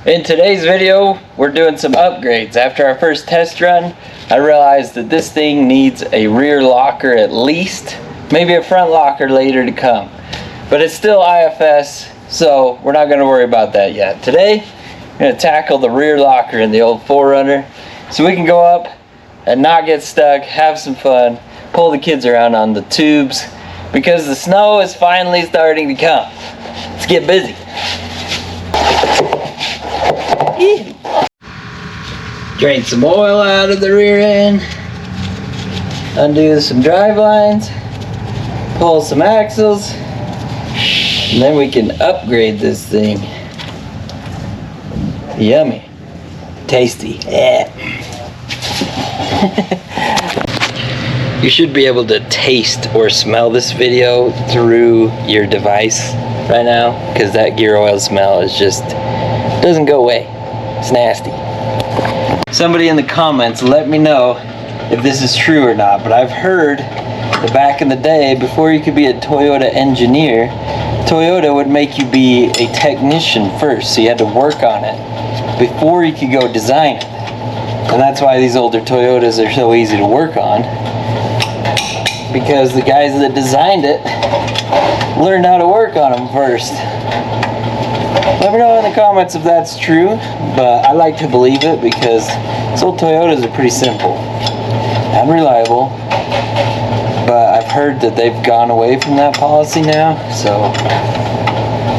In today's video, we're doing some upgrades. After our first test run, I realized that this thing needs a rear locker at least, maybe a front locker later to come. But it's still IFS, so we're not going to worry about that yet. Today, I'm going to tackle the rear locker in the old 4Runner so we can go up and not get stuck, have some fun, pull the kids around on the tubes, because the snow is finally starting to come. Let's get busy. Drain some oil out of the rear end, undo some drive lines, pull some axles, and then we can upgrade this thing. Yummy. Tasty. Yeah. You should be able to taste or smell this video through your device right now, because that gear oil smell is just doesn't go away. It's nasty. Somebody in the comments let me know if this is true or not, but I've heard that back in the day, before you could be a Toyota engineer, Toyota would make you be a technician first, so you had to work on it before you could go design it. And that's why these older Toyotas are so easy to work on, because the guys that designed it learned how to work on them first. Let me know in the comments if that's true, but I like to believe it because these old Toyotas are pretty simple and reliable. But I've heard that they've gone away from that policy now, so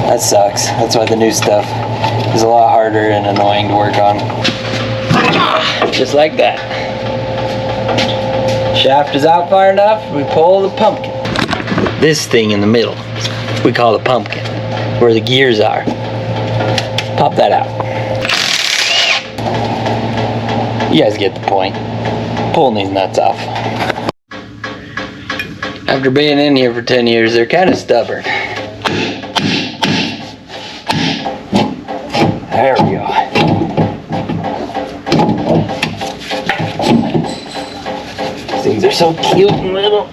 that sucks. That's why the new stuff is a lot harder and annoying to work on. Just like that. Shaft is out far enough, we pull the pumpkin. This thing in the middle, we call the pumpkin, where the gears are. Pop that out. You guys get the point. Pulling these nuts off. After being in here for 10 years, they're kind of stubborn. There we go. These things are so cute and little.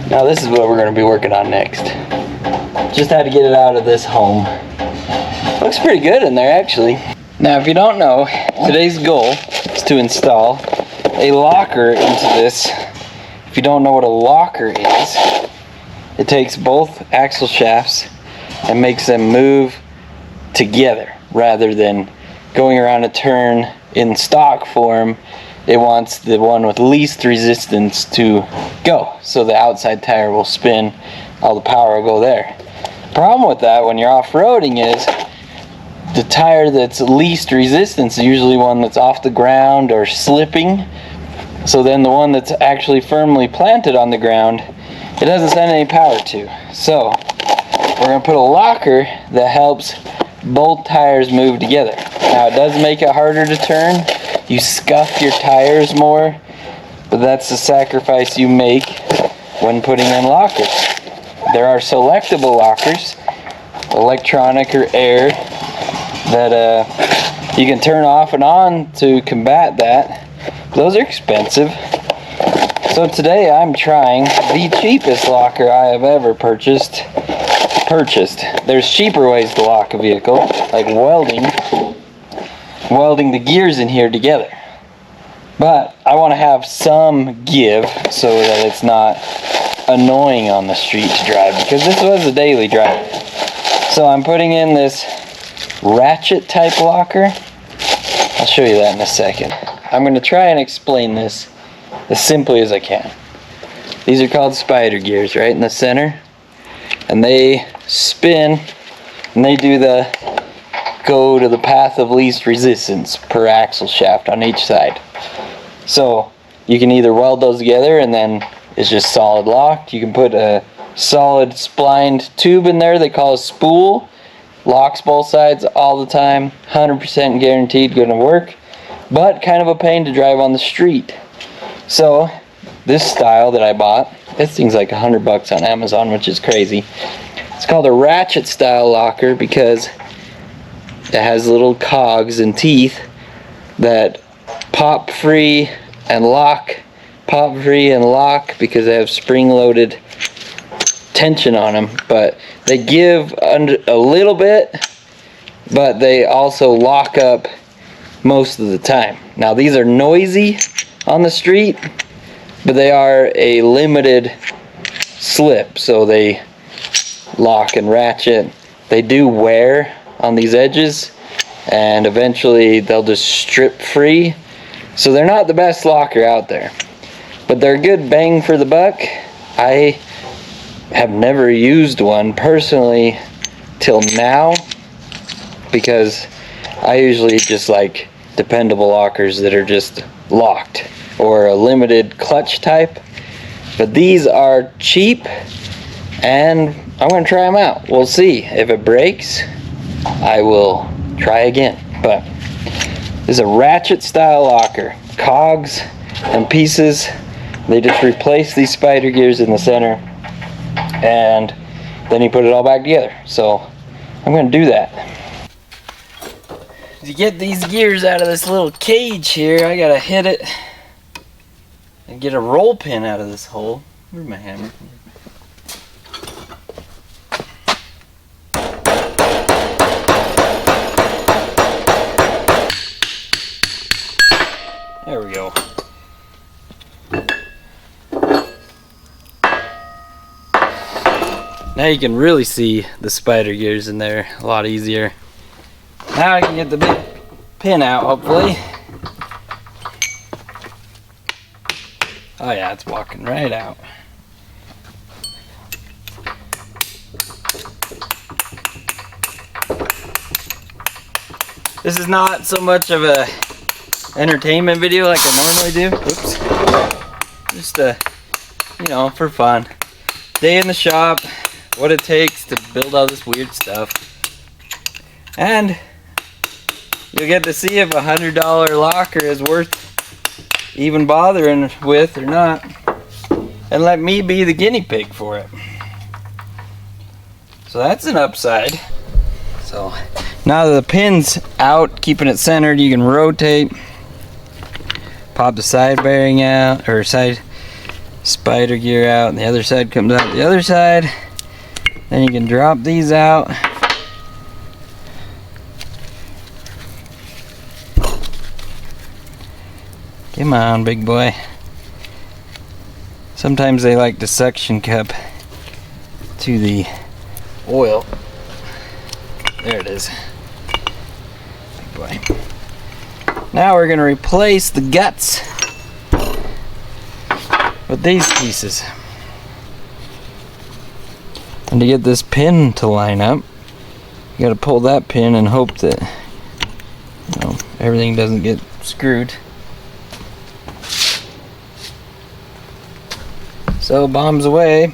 Now this is what we're going to be working on next. Just had to get it out of this home. Looks pretty good in there, actually. Now, if you don't know, today's goal is to install a locker into this. If you don't know what a locker is, it takes both axle shafts and makes them move together rather than going around a turn in stock form. It wants the one with least resistance to go, so the outside tire will spin, all the power will go there. The problem with that when you're off-roading is the tire that's least resistance is usually one that's off the ground or slipping. So then the one that's actually firmly planted on the ground, it doesn't send any power to. So we're going to put a locker that helps both tires move together. Now it does make it harder to turn. You scuff your tires more, but that's the sacrifice you make when putting in lockers. There are selectable lockers, electronic or air, that you can turn off and on to combat that. Those are expensive. So today I'm trying the cheapest locker I have ever purchased. There's cheaper ways to lock a vehicle, like welding the gears in here together. But I want to have some give so that it's not annoying on the street to drive, because this was a daily drive. So I'm putting in this ratchet type locker. I'll show you that in a second. I'm going to try and explain this as simply as I can. These are called spider gears right in the center, and they spin and they do the go to the path of least resistance per axle shaft on each side. So you can either weld those together and then it's just solid locked. You can put a solid splined tube in there they call a spool. Locks both sides all the time. 100% guaranteed going to work. But kind of a pain to drive on the street. So this style that I bought, this thing's like $100 on Amazon, which is crazy. It's called a ratchet style locker because it has little cogs and teeth that pop free and lock, because they have spring-loaded tension on them, but they give under a little bit, but they also lock up most of the time. Now these are noisy on the street, but they are a limited slip, so they lock and ratchet. They do wear on these edges, and eventually they'll just strip free. So they're not the best locker out there, but they're a good bang for the buck. I have never used one personally till now, because I usually just like dependable lockers that are just locked, or a limited clutch type. But these are cheap, and I'm going to try them out. We'll see. If it breaks, I will try again. But this is a ratchet style locker. Cogs and pieces, they just replace these spider gears in the center, and then you put it all back together. So I'm going to do that. To get these gears out of this little cage here, I got to hit it and get a roll pin out of this hole. Where's my hammer? There we go. Now you can really see the spider gears in there a lot easier. Now I can get the big pin out, hopefully. Oh yeah, it's walking right out. This is not so much of a entertainment video like I normally do. Oops. Just you know, for fun. Day in the shop, what it takes to build all this weird stuff. And you'll get to see if a $100 locker is worth even bothering with or not, and let me be the guinea pig for it. So that's an upside. So now that the pin's out, keeping it centered, you can rotate, pop the side bearing out, or side spider gear out, and the other side comes out the other side. Then you can drop these out. Come on, big boy. Sometimes they like the suction cup to the oil. There it is. Big boy. Now we're going to replace the guts with these pieces. And to get this pin to line up, you got to pull that pin and hope that, you know, everything doesn't get screwed. So bombs away.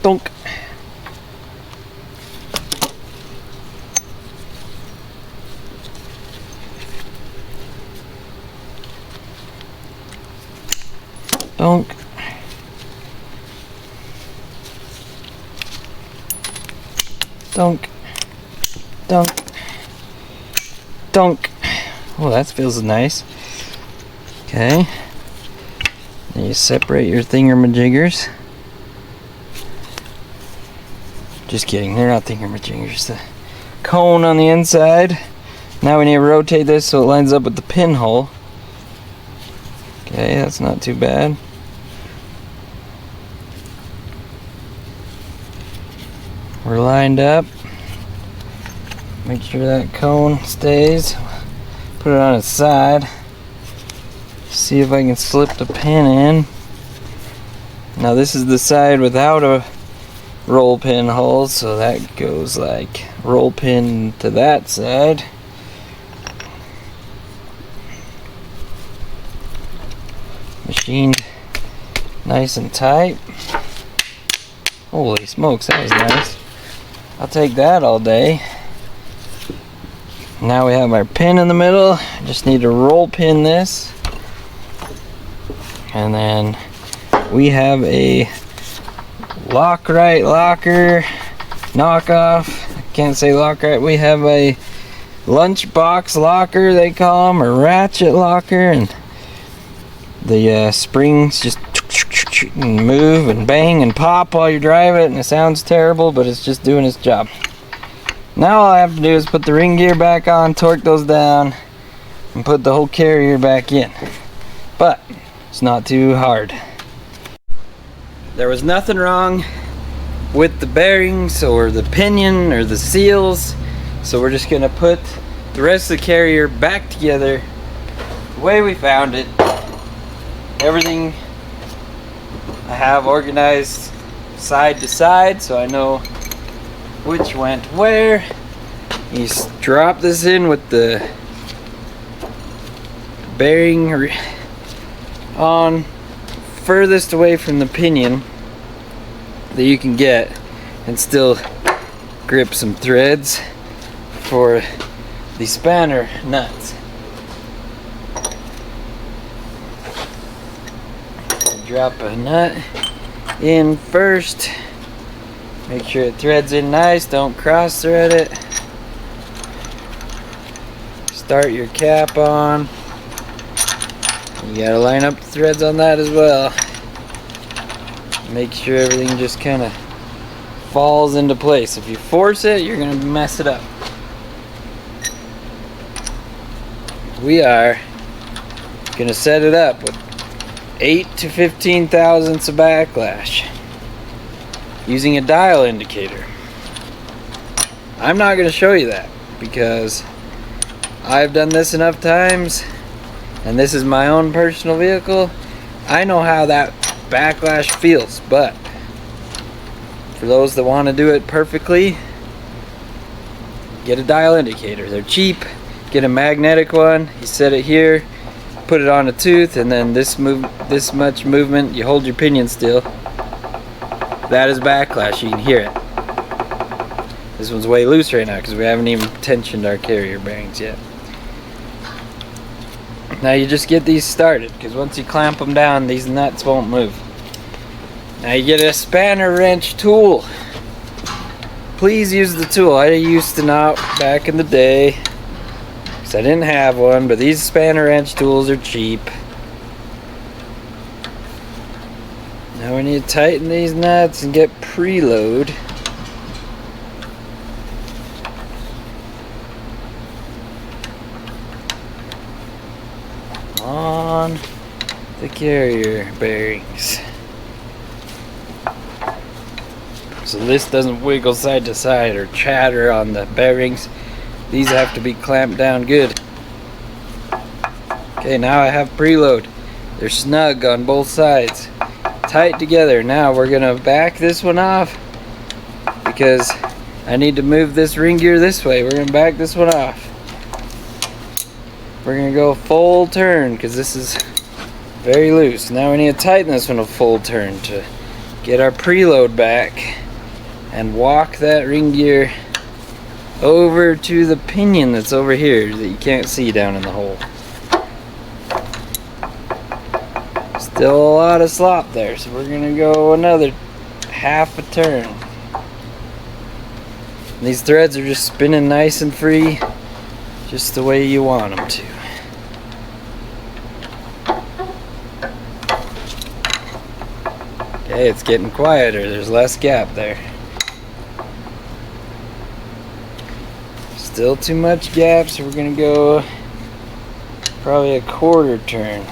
Donk. Donk. Donk. Donk. Donk. Oh, that feels nice. Okay. Then you separate your thingamajigers. Just kidding, they're not thingamajigers. The cone on the inside. Now we need to rotate this so it lines up with the pinhole. Okay, that's not too bad. We're lined up. Make sure that cone stays. Put it on its side. See if I can slip the pin in. Now this is the side without a roll pin hole, so that goes like roll pin to that side. Machined nice and tight. Holy smokes, that was nice. I'll take that all day. Now we have our pin in the middle. Just need to roll pin this. And then we have a Lockrite locker knockoff. I can't say Lockrite. We have a lunchbox locker, they call them, or ratchet locker, and the springs just and move and bang and pop while you drive it, and it sounds terrible, but it's just doing its job. Now all I have to do is put the ring gear back on, torque those down, and put the whole carrier back in. But it's not too hard. There was nothing wrong with the bearings or the pinion or the seals, so we're just gonna put the rest of the carrier back together the way we found it. Everything I have organized side to side, so I know which went where. You drop this in with the bearing on furthest away from the pinion that you can get, and still grip some threads for the spanner nuts. Drop a nut in first. Make sure it threads in nice, don't cross thread it. Start your cap on. You gotta line up the threads on that as well. Make sure everything just kind of falls into place. If you force it, you're gonna mess it up. We are gonna set it up with 8 to 15 thousandths of backlash using a dial indicator. I'm not going to show you that because I've done this enough times, and this is my own personal vehicle. I know how that backlash feels, but for those that want to do it perfectly, get a dial indicator. They're cheap. Get a magnetic one. You set it here, put it on a tooth, and then this much movement, you hold your pinion still. That is backlash. You can hear it. This one's way loose right now because we haven't even tensioned our carrier bearings yet. Now you just get these started, because once you clamp them down, these nuts won't move. Now you get a spanner wrench tool. Please use the tool. I used to not back in the day, I didn't have one, but these spanner wrench tools are cheap. Now we need to tighten these nuts and get preload. On the carrier bearings, so this doesn't wiggle side to side or chatter on the bearings. These have to be clamped down good. Okay, now I have preload. They're snug on both sides, tight together. Now we're gonna back this one off because I need to move this ring gear this way. We're gonna back this one off. We're gonna go full turn because this is very loose. Now we need to tighten this one a full turn to get our preload back and walk that ring gear over to the pinion that's over here that you can't see down in the hole. Still a lot of slop there, so we're gonna go another half a turn. These threads are just spinning nice and free, just the way you want them to. Okay, it's getting quieter. There's less gap there. Still too much gap, so we're gonna go probably a quarter turn.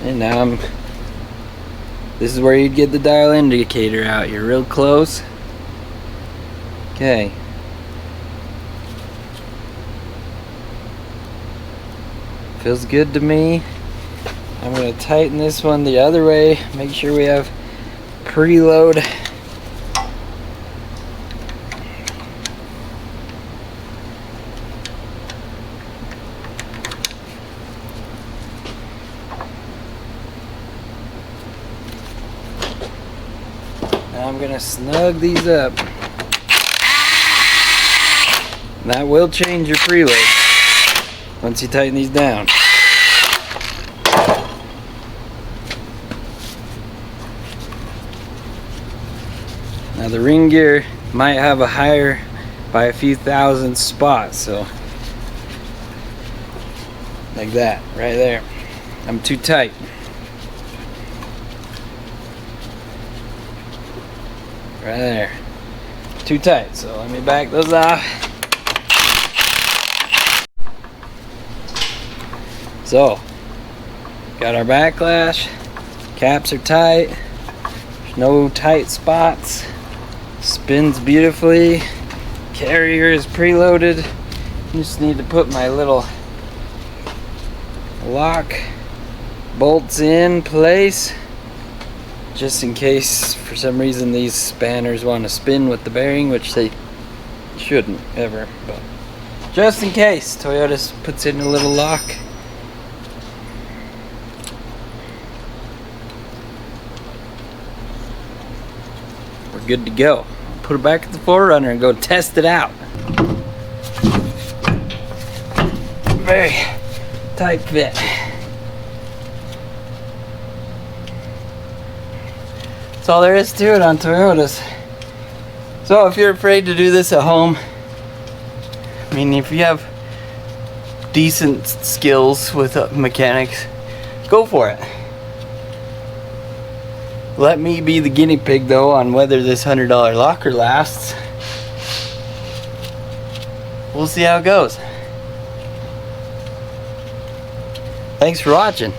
And now this is where you'd get the dial indicator out. You're real close. Okay. Feels good to me. I'm going to tighten this one the other way, make sure we have preload. Now I'm going to snug these up. And that will change your preload once you tighten these down. Now the ring gear might have a higher by a few thousand spots. So like that, right there. I'm too tight. Right there. Too tight. So let me back those off. So, got our backlash. Caps are tight. There's no tight spots. Spins beautifully. Carrier is preloaded. Just need to put my little lock bolts in place, just in case for some reason these spanners want to spin with the bearing, which they shouldn't ever, but just in case, Toyota puts in a little lock. We're good to go. Put it back at the 4Runner and go test it out. Very tight fit. That's all there is to it on Toyotas. So if you're afraid to do this at home, I mean, if you have decent skills with mechanics, go for it. Let me be the guinea pig though on whether this $100 locker lasts. We'll see how it goes. Thanks for watching.